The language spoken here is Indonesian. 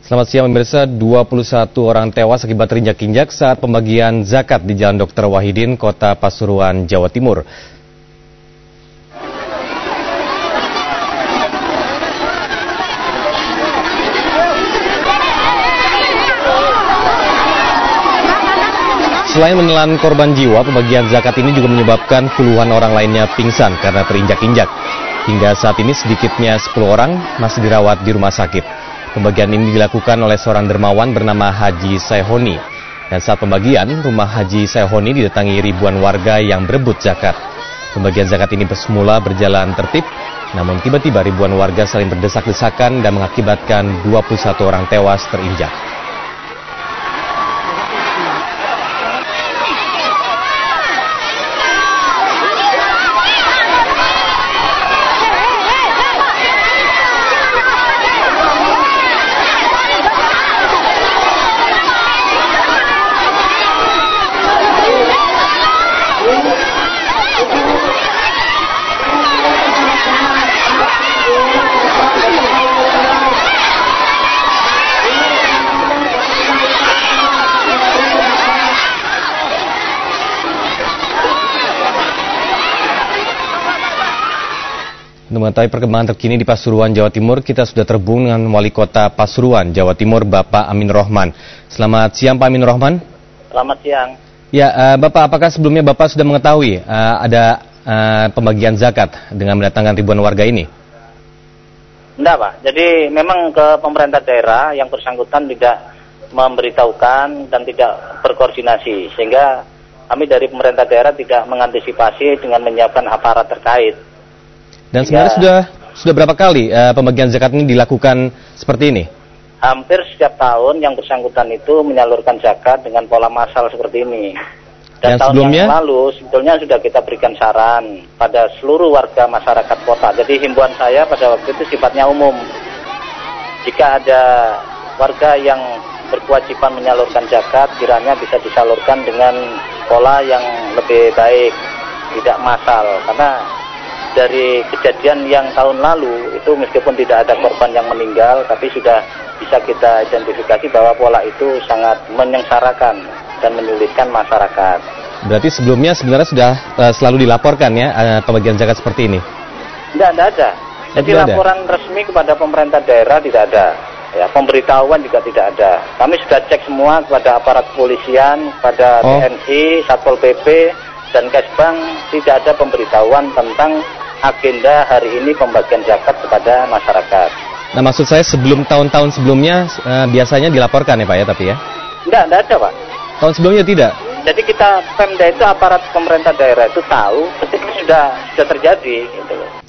Selamat siang pemirsa, 21 orang tewas akibat terinjak-injak saat pembagian zakat di Jalan Dr. Wahidin, Kota Pasuruan, Jawa Timur. Selain menelan korban jiwa, pembagian zakat ini juga menyebabkan puluhan orang lainnya pingsan karena terinjak-injak. Hingga saat ini sedikitnya 10 orang masih dirawat di rumah sakit. Pembagian ini dilakukan oleh seorang dermawan bernama Haji Saihoni. Dan saat pembagian, rumah Haji Saihoni didatangi ribuan warga yang berebut zakat. Pembagian zakat ini bersemula berjalan tertib, namun tiba-tiba ribuan warga saling berdesak-desakan dan mengakibatkan 21 orang tewas terinjak. Untuk mengetahui perkembangan terkini di Pasuruan, Jawa Timur, kita sudah terhubung dengan Wali Kota Pasuruan, Jawa Timur, Bapak Amin Rohman. Selamat siang, Pak Amin Rohman. Selamat siang. Ya, Bapak, apakah sebelumnya Bapak sudah mengetahui ada pembagian zakat dengan mendatangkan ribuan warga ini? Enggak, Pak. Jadi memang ke pemerintah daerah yang bersangkutan tidak memberitahukan dan tidak berkoordinasi, sehingga kami dari pemerintah daerah tidak mengantisipasi dengan menyiapkan aparat terkait. Dan sebenarnya sudah berapa kali pembagian zakat ini dilakukan seperti ini? Hampir setiap tahun yang bersangkutan itu menyalurkan zakat dengan pola massal seperti ini. Dan tahun sebelumnya? yang lalu sebetulnya sudah kita berikan saran pada seluruh warga masyarakat kota. Jadi himbauan saya pada waktu itu sifatnya umum. Jika ada warga yang berkewajiban menyalurkan zakat, kiranya bisa disalurkan dengan pola yang lebih baik, tidak massal. Karena dari kejadian yang tahun lalu itu meskipun tidak ada korban yang meninggal, tapi sudah bisa kita identifikasi bahwa pola itu sangat menyengsarakan dan menyulitkan masyarakat. Berarti sebelumnya sebenarnya sudah selalu dilaporkan ya pembagian zakat seperti ini? Tidak ada. Jadi laporan resmi kepada pemerintah daerah tidak ada. Ya, pemberitahuan juga tidak ada. Kami sudah cek semua kepada aparat kepolisian, kepada TNI, Satpol PP, dan Kesbang, tidak ada pemberitahuan tentang agenda hari ini pembagian zakat kepada masyarakat. Nah, maksud saya sebelum tahun-tahun sebelumnya biasanya dilaporkan ya Pak ya, tapi ya? Tidak ada Pak. Tahun sebelumnya tidak? Jadi kita Pemda itu aparat pemerintah daerah itu tahu ketika sudah terjadi gitu loh.